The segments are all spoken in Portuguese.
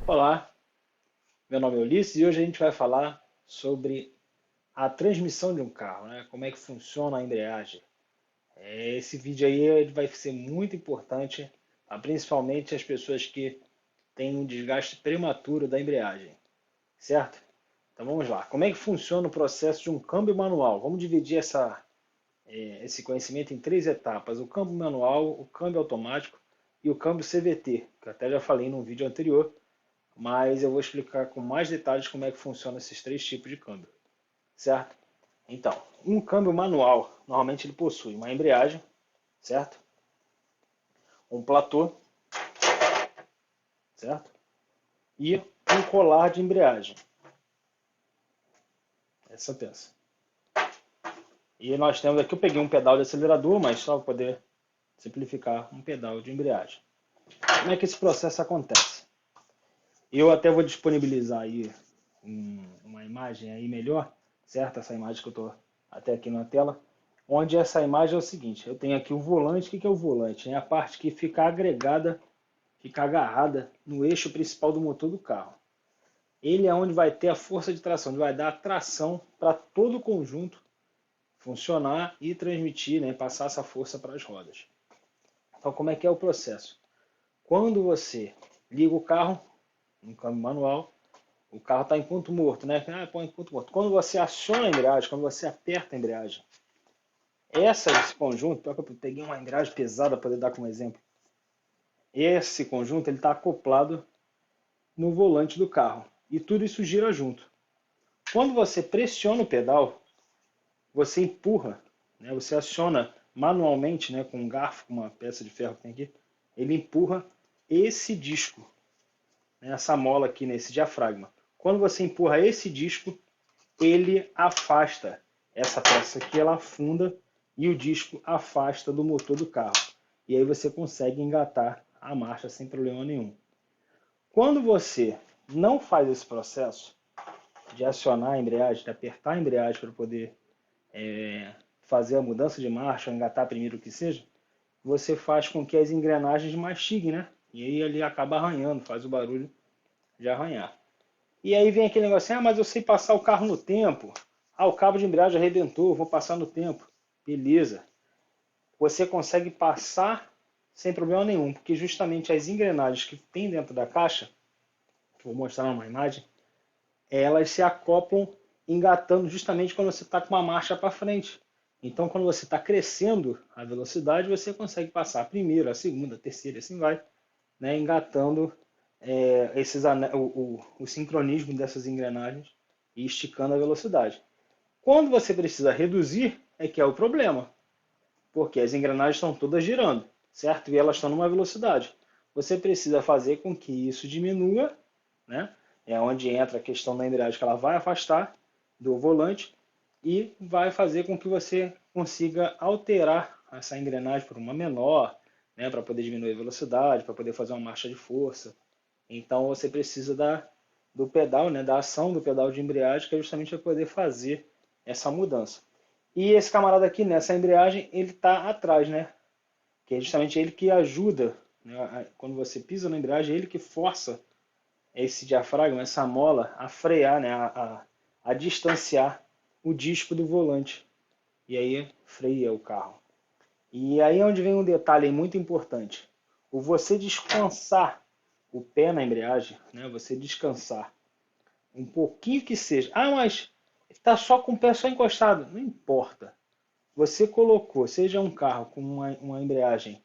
Olá, meu nome é Ulisses e hoje a gente vai falar sobre a transmissão de um carro, né? Como é que funciona a embreagem. Esse vídeo aí ele vai ser muito importante, principalmente as pessoas que têm um desgaste prematuro da embreagem, certo? Então vamos lá. Como é que funciona o processo de um câmbio manual? Vamos dividir esse conhecimento em três etapas: o câmbio manual, o câmbio automático e o câmbio CVT, que eu até já falei num vídeo anterior, mas eu vou explicar com mais detalhes como é que funciona esses três tipos de câmbio, certo? Então, um câmbio manual, normalmente ele possui uma embreagem, certo? Um platô, certo? E um colar de embreagem, essa peça. E nós temos aqui, eu peguei um pedal de acelerador, mas só para poder simplificar, um pedal de embreagem. Como é que esse processo acontece? Eu até vou disponibilizar aí uma imagem aí melhor, certo? Essa imagem que eu estou até aqui na tela, onde essa imagem é o seguinte: eu tenho aqui o volante. O que é o volante? É a parte que fica agregada, fica agarrada no eixo principal do motor do carro. Ele é onde vai ter a força de tração, onde vai dar a tração para todo o conjunto funcionar e transmitir, né, passar essa força para as rodas. Então, como é que é o processo? Quando você liga o carro no câmbio manual, o carro está em ponto morto, né? Põe em ponto morto. Quando você aciona a embreagem, quando você aperta a embreagem, esse conjunto, eu peguei uma embreagem pesada para poder dar como exemplo. Esse conjunto ele está acoplado no volante do carro e tudo isso gira junto. Quando você pressiona o pedal, você empurra, né? Você aciona manualmente, né? Com um garfo, com uma peça de ferro que tem aqui, ele empurra esse disco, né? Essa mola aqui nesse diafragma. Quando você empurra esse disco, ele afasta essa peça aqui, ela afunda e o disco afasta do motor do carro. E aí você consegue engatar a marcha sem problema nenhum. Quando você não faz esse processo de acionar a embreagem, de apertar a embreagem para poder fazer a mudança de marcha, ou engatar primeiro o que seja, você faz com que as engrenagens mastiguem, né? E aí ele acaba arranhando, faz o barulho de arranhar. E aí vem aquele negócio assim: mas eu sei passar o carro no tempo. O cabo de embreagem arrebentou, vou passar no tempo. Beleza. Você consegue passar sem problema nenhum, porque justamente as engrenagens que tem dentro da caixa, que eu vou mostrar numa imagem, elas se acoplam engatando justamente quando você está com uma marcha para frente. Então, quando você está crescendo a velocidade, você consegue passar a primeira, a segunda, a terceira, assim vai, né, engatando o sincronismo dessas engrenagens e esticando a velocidade. Quando você precisa reduzir, é que é o problema, porque as engrenagens estão todas girando, certo? E elas estão numa velocidade. Você precisa fazer com que isso diminua, né? É onde entra a questão da embreagem, que ela vai afastar do volante e vai fazer com que você consiga alterar essa engrenagem por uma menor, né? Para poder diminuir a velocidade, para poder fazer uma marcha de força. Então você precisa do pedal, né, da ação do pedal de embreagem, que é justamente para poder fazer essa mudança. E esse camarada aqui, nessa embreagem, ele está atrás, né? Que é justamente ele que ajuda, né, quando você pisa na embreagem, ele que força esse diafragma, essa mola, a frear, né, a distanciar o disco do volante. E aí freia o carro. E aí é onde vem um detalhe muito importante. O você descansar o pé na embreagem, né, você descansar um pouquinho que seja. Mas está só com o pé só encostado. Não importa. Você colocou, seja um carro com uma embreagem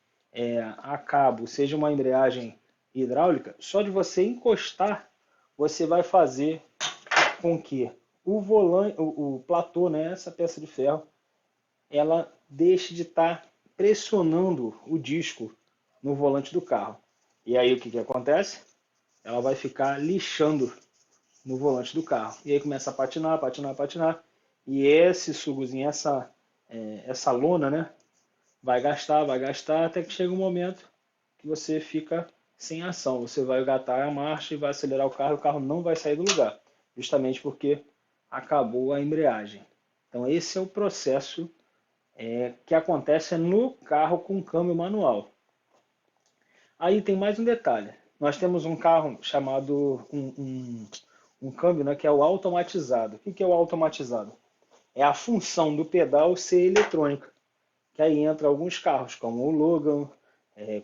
a cabo, seja uma embreagem hidráulica, só de você encostar, você vai fazer com que o volante, o platô, né, essa peça de ferro, ela deixe de estar pressionando o disco no volante do carro. E aí o que, que acontece? Ela vai ficar lixando no volante do carro. E aí começa a patinar, patinar, patinar. E esse sugozinho, essa lona, né, vai gastar, até que chega um momento que você fica sem ação. Você vai engatar a marcha e vai acelerar o carro não vai sair do lugar. Justamente porque acabou a embreagem. Então esse é o processo que acontece no carro com câmbio manual. Aí tem mais um detalhe. Nós temos um carro chamado um câmbio, né, que é o automatizado. O que é o automatizado? É a função do pedal ser eletrônica. Que aí entra alguns carros, como o Logan,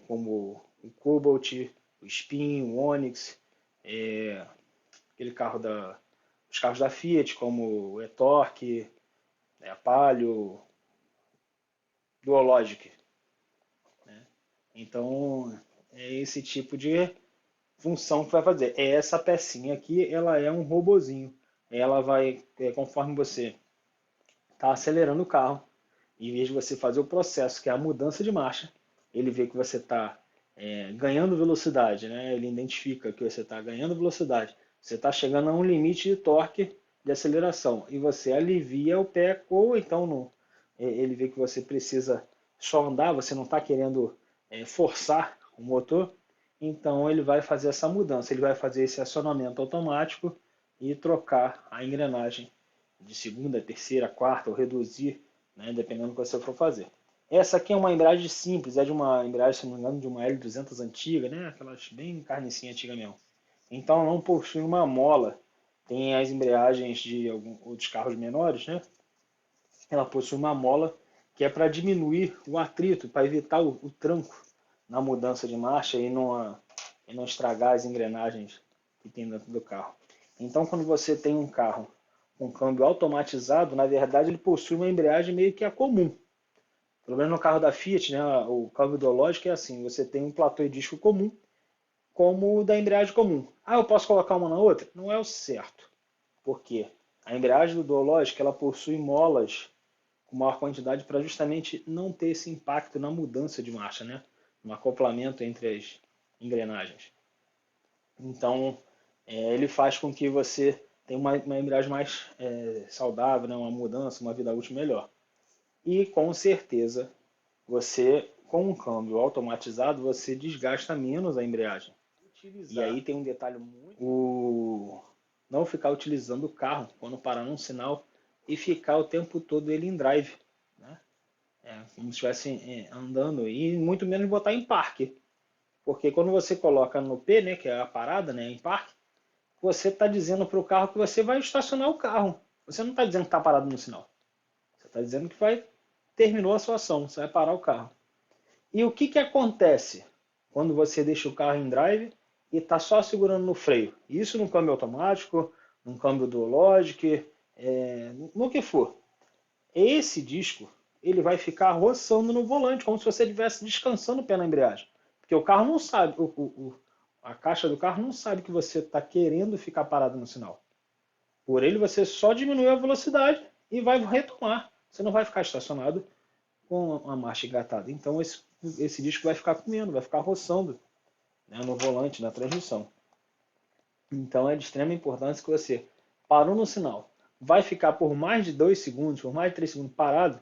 como o Cobalt, o Spin, o Onix, aquele carro os carros da Fiat, como o e-Torque, a Palio, Duologic. Então, é esse tipo de função que vai fazer. Essa pecinha aqui, ela é um robozinho. Ela vai, conforme você está acelerando o carro, em vez de você fazer o processo, que é a mudança de marcha, ele vê que você está ganhando velocidade, né? Ele identifica que você está ganhando velocidade, você está chegando a um limite de torque de aceleração e você alivia o pé, ou então não, ele vê que você precisa só andar, você não está querendo forçar o motor, então ele vai fazer essa mudança, ele vai fazer esse acionamento automático e trocar a engrenagem de segunda, terceira, quarta, ou reduzir, né, dependendo do que você for fazer. Essa aqui é uma embreagem simples, é de uma embreagem, se não me engano, de uma L200 antiga, né, aquelas bem carnicinha antiga mesmo. Então não possui uma mola. Tem as embreagens de outros carros menores, né? Ela possui uma mola que é para diminuir o atrito, para evitar o tranco na mudança de marcha e não estragar as engrenagens que tem dentro do carro. Então, quando você tem um carro com câmbio automatizado, na verdade ele possui uma embreagem meio que a comum. Pelo menos no carro da Fiat, né, o câmbio Duologic é assim, você tem um platô e disco comum, como o da embreagem comum. Ah, eu posso colocar uma na outra? Não é o certo. Por quê? A embreagem do Duologic ela possui molas com maior quantidade para justamente não ter esse impacto na mudança de marcha, né? No acoplamento entre as engrenagens. Então, ele faz com que você tenha uma embreagem mais saudável, né? Uma mudança, uma vida útil melhor. E com certeza, você, com um câmbio automatizado, você desgasta menos a embreagem. E aí tem um detalhe muito... não ficar utilizando o carro quando parar num sinal e ficar o tempo todo ele em drive, né? Como se estivesse andando, e muito menos botar em parque. Porque quando você coloca no P, né, que é a parada, né, em parque, você está dizendo para o carro que você vai estacionar o carro. Você não está dizendo que está parado no sinal. Você está dizendo que terminou a sua ação, você vai parar o carro. E o que acontece quando você deixa o carro em drive e está só segurando no freio? Isso no câmbio automático, no câmbio Duologic, no que for. Esse disco ele vai ficar roçando no volante, como se você estivesse descansando o pé na embreagem. Porque o carro não sabe, a caixa do carro não sabe que você está querendo ficar parado no sinal. Por ele, você só diminui a velocidade e vai retomar. Você não vai ficar estacionado com a marcha engatada. Então, esse disco vai ficar comendo, vai ficar roçando, né, no volante, na transmissão. Então, é de extrema importância que você parou no sinal, vai ficar por mais de 2 segundos, por mais de 3 segundos parado,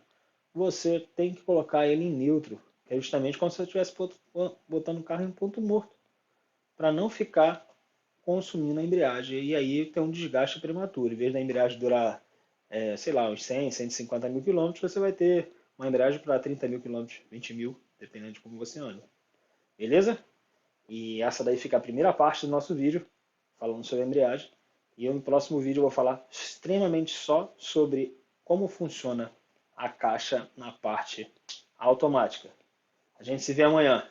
você tem que colocar ele em neutro, que é justamente como se você estivesse botando o carro em ponto morto, para não ficar consumindo a embreagem. E aí tem um desgaste prematuro. Em vez da embreagem durar, sei lá, uns 100, 150 mil quilômetros, você vai ter uma embreagem para 30 mil quilômetros, 20 mil, dependendo de como você anda. Beleza? E essa daí fica a primeira parte do nosso vídeo, falando sobre a embreagem. E eu, no próximo vídeo eu vou falar extremamente só sobre como funciona a caixa na parte automática. A gente se vê amanhã.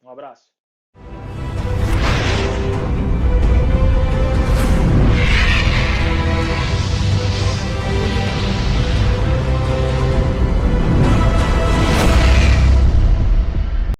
Um abraço.